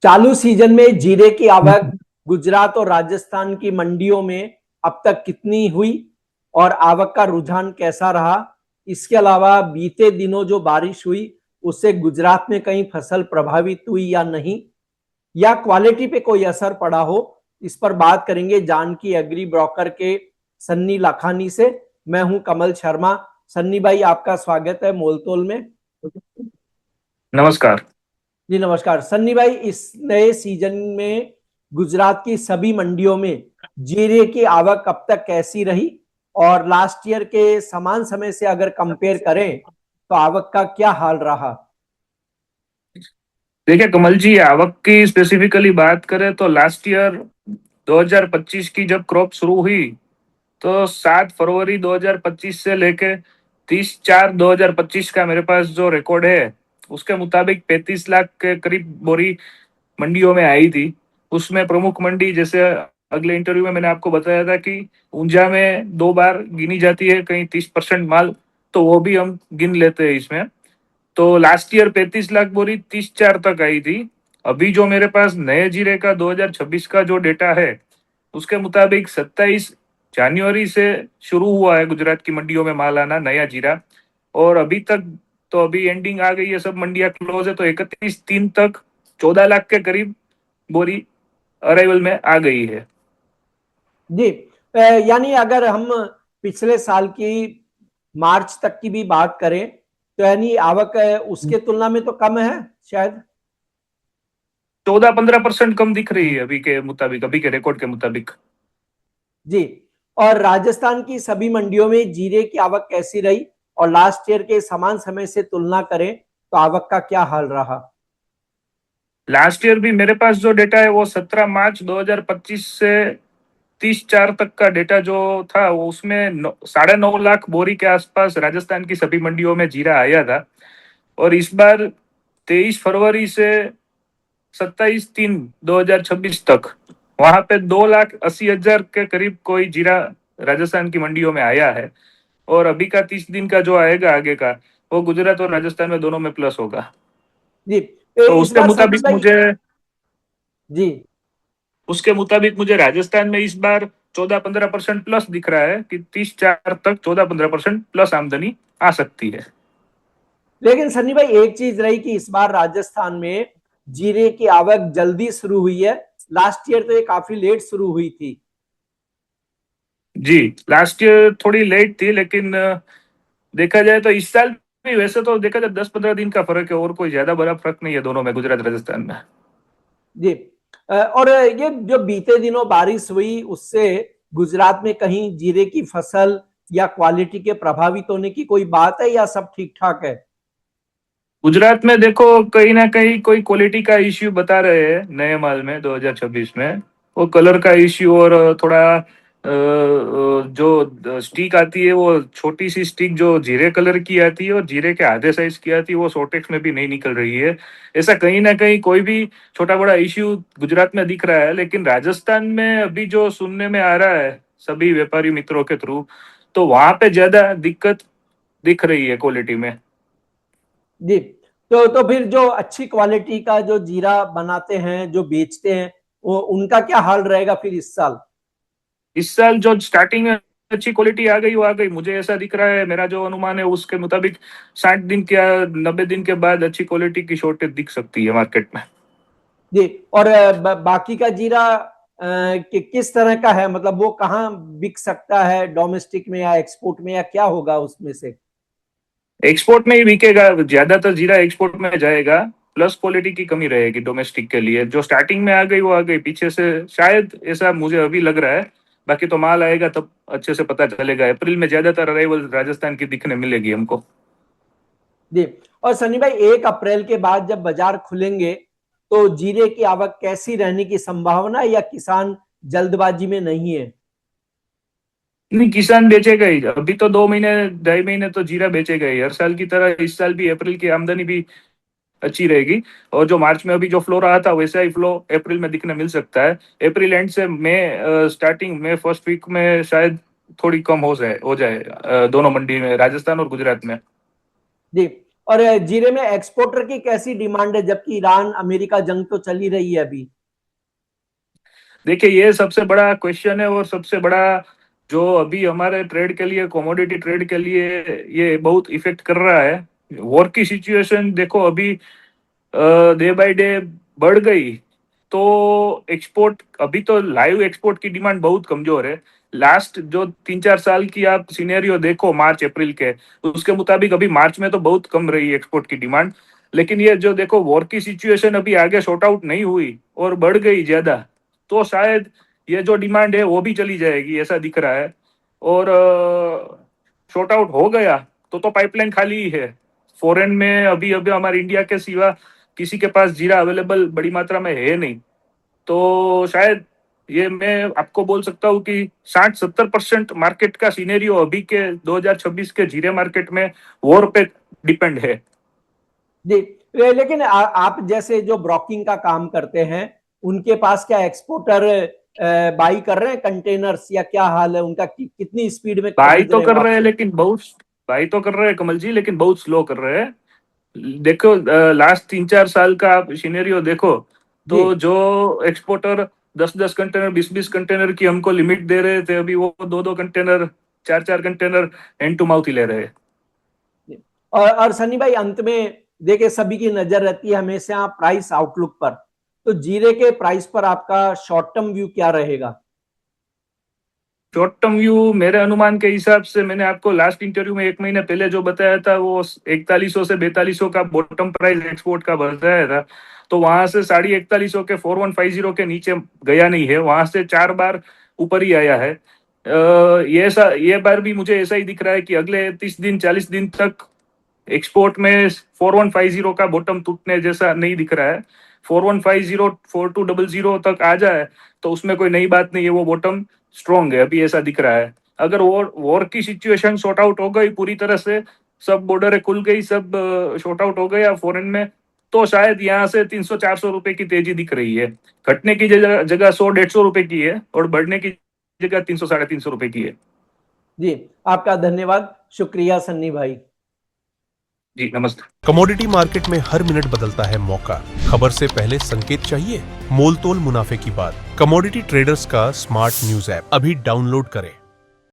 चालू सीजन में जीरे की आवक गुजरात और राजस्थान की मंडियों में अब तक कितनी हुई और आवक का रुझान कैसा रहा? इसके अलावा बीते दिनों जो बारिश हुई उससे गुजरात में कहीं फसल प्रभावित हुई या नहीं, या क्वालिटी पे कोई असर पड़ा हो, इस पर बात करेंगे जानकी एग्री ब्रोकर के सन्नी लाखानी से। मैं हूं कमल शर्मा। सन्नी भाई, आपका स्वागत है मोलतोल में। नमस्कार। जी नमस्कार सन्नी भाई। इस नए सीजन में गुजरात की सभी मंडियों में जीरे की आवक अब तक कैसी रही, और लास्ट ईयर के समान समय से अगर कंपेयर करें तो आवक का क्या हाल रहा? देखिए कमल जी, आवक की स्पेसिफिकली बात करें तो लास्ट ईयर 2025 की जब क्रॉप शुरू हुई तो 7 फरवरी 2025 से लेके 30/4/2025 का मेरे पास जो रिकॉर्ड है उसके मुताबिक 35 लाख के करीब बोरी मंडियों में आई थी। उसमें प्रमुख मंडी, जैसे अगले इंटरव्यू में मैंने आपको बताया था कि ऊंझा में 2 बार गिनी जाती है, कहीं 30% माल, तो वो भी हम गिन लेते हैं इसमें। तो लास्ट ईयर 35 लाख बोरी 30/4 तक आई थी। अभी जो मेरे पास नए जीरे का 2026 का जो डेटा है उसके मुताबिक 27 जनवरी से शुरू हुआ है गुजरात की मंडियों में माल आना, नया जीरा। और अभी तक तो अभी एंडिंग आ गई है, सब मंडियां क्लोज है, तो 31/3 तक 14 लाख के करीब बोरी अराइवल में आ गई है। जी। यानी अगर हम पिछले साल की मार्च तक की भी बात करें तो यानी आवक उसके तुलना में तो कम है शायद। 14-15% कम दिख रही है अभी के मुताबिक, अभी के रिकॉर्ड के मुताबिक। जी। और राजस्थान की सभी मंडियों में जीरे की आवक कैसी रही, और लास्ट ईयर के समान समय से तुलना करें तो आवक का क्या हाल रहा? लास्ट ईयर भी मेरे पास जो डेटा है वो 17 मार्च 2025 से 30/4 तक का डेटा जो था वो उसमें 9.5 लाख बोरी के आसपास राजस्थान की सभी मंडियों में जीरा आया था। और इस बार 23 फरवरी से 27/3/2026 तक वहां पे 2,80,000 के करीब कोई जीरा राजस्थान की मंडियों में आया है। और अभी का 30 दिन का जो आएगा आगे का, वो गुजरात और राजस्थान में दोनों में प्लस होगा। जी। तो तो इस बार सन्नी भाई। जी। उसके मुताबिक मुझे राजस्थान में इस बार 14-15% प्लस दिख रहा है कि 30/4 तक 14-15% प्लस आमदनी आ सकती है। लेकिन सन्नी भाई, एक चीज रही कि इस बार राजस्थान में जीरे की आवक जल्दी शुरू हुई है। लास्ट ईयर तो ये काफी लेट शुरू हुई थी। जी, लास्ट ईयर थोड़ी लेट थी, लेकिन देखा जाए तो इस साल भी, वैसे तो देखा जाए 10-15 दिन का फर्क है, और कोई ज्यादा बड़ा फर्क नहीं है दोनों में, गुजरात राजस्थान में। जी। और ये जो बीते दिनों बारिश हुई उससे गुजरात में कहीं जीरे की फसल या क्वालिटी के प्रभावित होने की कोई बात है, या सब ठीक ठाक है? गुजरात में देखो, कहीं ना कहीं कोई क्वालिटी का इश्यू बता रहे हैं नए माल में 2026 में। वो कलर का इश्यू, और थोड़ा जो स्टिक आती है वो छोटी सी स्टिक जो जीरे कलर की आती है और जीरे के आधे साइज की आती है, वो सोटेक्स में भी नहीं निकल रही है। ऐसा कहीं ना कहीं कोई भी छोटा बड़ा इश्यू गुजरात में दिख रहा है। लेकिन राजस्थान में अभी जो सुनने में आ रहा है सभी व्यापारी मित्रों के थ्रू, तो वहां पे ज्यादा दिक्कत दिख रही है क्वालिटी में। जी। तो फिर जो अच्छी क्वालिटी का जो जीरा बनाते हैं, जो बेचते हैं, वो उनका क्या हाल रहेगा फिर इस साल? इस साल जो स्टार्टिंग में अच्छी क्वालिटी आ गई वो आ गई, मुझे ऐसा दिख रहा है, मेरा जो अनुमान है उसके मुताबिक 60 दिन या 90 दिन के बाद अच्छी क्वालिटी की शॉर्टेज दिख सकती है मार्केट में। जी। और बाकी का जीरा किस तरह का है, मतलब वो कहाँ बिक सकता है, डोमेस्टिक में या एक्सपोर्ट में, या क्या होगा उसमें से? एक्सपोर्ट में ही बिकेगा, ज्यादातर जीरा एक्सपोर्ट में जाएगा। प्लस क्वालिटी की कमी रहेगी डोमेस्टिक के लिए, जो स्टार्टिंग में आ गई वो आ गई, पीछे से शायद ऐसा मुझे अभी लग रहा है। बाकी तो माल आएगा तब अच्छे से पता चलेगा। अप्रैल में ज्यादातर अराइवल राजस्थान की दिखने मिलेगी हमको। जी। और सनी भाई, 1 अप्रैल के बाद जब बाजार खुलेंगे तो जीरे की आवक कैसी रहने की संभावना है, या किसान जल्दबाजी में नहीं है? नहीं, किसान बेचेगा ही। अभी तो 2 महीने 2.5 महीने तो जीरा बेचेगा ही, हर साल की तरह इस साल भी अप्रैल की आमदनी भी अच्छी रहेगी। और जो मार्च में अभी जो फ्लो रहा था वैसा ही फ्लो अप्रैल में दिखने मिल सकता है। अप्रैल एंड से मई स्टार्टिंग में फर्स्ट वीक में शायद थोड़ी कम हो जाए दोनों मंडी में, राजस्थान और गुजरात में। जी। और जीरे में एक्सपोर्टर की कैसी डिमांड है, जबकि ईरान अमेरिका जंग तो चल ही रही है अभी? देखिए, ये सबसे बड़ा क्वेश्चन है और सबसे बड़ा जो अभी हमारे ट्रेड के लिए, कमोडिटी ट्रेड के लिए ये बहुत इफेक्ट कर रहा है। वॉर की सिचुएशन देखो अभी डे बाय डे बढ़ गई, तो एक्सपोर्ट, अभी तो लाइव एक्सपोर्ट की डिमांड बहुत कमजोर है। लास्ट जो 3-4 साल की आप सिनेरियो देखो मार्च अप्रैल के, उसके मुताबिक अभी मार्च में तो बहुत कम रही एक्सपोर्ट की डिमांड। लेकिन ये जो देखो वॉर की सिचुएशन अभी आगे सॉर्ट आउट नहीं हुई और बढ़ गई ज्यादा, तो शायद ये जो डिमांड है वो भी चली जाएगी, ऐसा दिख रहा है। और सॉर्ट आउट हो गया तो पाइपलाइन खाली ही है। फॉरेन में अभी अभी हमारे इंडिया के सिवा किसी के पास जीरा अवेलेबल बड़ी मात्रा में है नहीं। तो शायद ये मैं आपको बोल सकता हूँ कि 60-70% मार्केट का सिनेरियो अभी के 2026 के जीरे मार्केट में वॉर पे डिपेंड है। जी, लेकिन आप जैसे जो ब्रोकिंग का काम करते हैं, उनके पास क्या एक्सपोर्टर बाई कर रहे हैं कंटेनर्स, या क्या हाल है उनका, कितनी स्पीड में बाई खरीद तो रहे हैं कर वो रहे हैं आपसे? लेकिन बहुत, बाई तो कर रहे हैं कमल जी, लेकिन बहुत स्लो कर रहे हैं। देखो लास्ट 3-4 साल का आप सिनेरियो देखो, जी तो जो एक्सपोर्टर 10-10 कंटेनर, 20-20 कंटेनर की हमको लिमिट दे रहे थे, अभी वो 2-2 container, 4-4 container hand to mouth ही ले रहे हैं। और सनी भाई, अंत में देखिए सभी की नजर रहती है हमेशा प्राइस आउटलुक पर, तो जीरे के प्राइस पर आपका शॉर्ट टर्म व्यू क्या रहेगा? शॉर्ट टर्म व्यू मेरे अनुमान के हिसाब से, मैंने आपको लास्ट इंटरव्यू में 1 महीने पहले जो बताया था, वो 4100 से 4200 का बॉटम प्राइस एक्सपोर्ट का बताया था। तो वहां से 4150 के 4150 के नीचे गया नहीं है, वहां से 4 बार ऊपर ही आया है। ये बार भी मुझे ऐसा ही दिख रहा है कि अगले 30 दिन 40 दिन तक एक्सपोर्ट में 4150 का बॉटम टूटने जैसा नहीं दिख रहा है। 4150 4200 तक आ जाए तो उसमें कोई नई बात नहीं है, वो बॉटम स्ट्रॉन्ग है, अभी ऐसा दिख रहा है। अगर वॉर की सिचुएशन सॉर्ट आउट हो गई पूरी तरह से, सब बॉर्डर खुल गई, सब सॉर्ट आउट हो गया फॉरेन में, तो शायद यहाँ से 300-400 रुपए की तेजी दिख रही है। घटने की जगह 100-150 रुपए की है और बढ़ने की जगह 300-350 रुपए की है। जी, आपका धन्यवाद, शुक्रिया सन्नी भाई। जी नमस्ते। कमोडिटी मार्केट में हर मिनट बदलता है मौका। खबर से पहले संकेत चाहिए? मोल तोल मुनाफे की बात। कमोडिटी ट्रेडर्स का स्मार्ट न्यूज ऐप अभी डाउनलोड करें।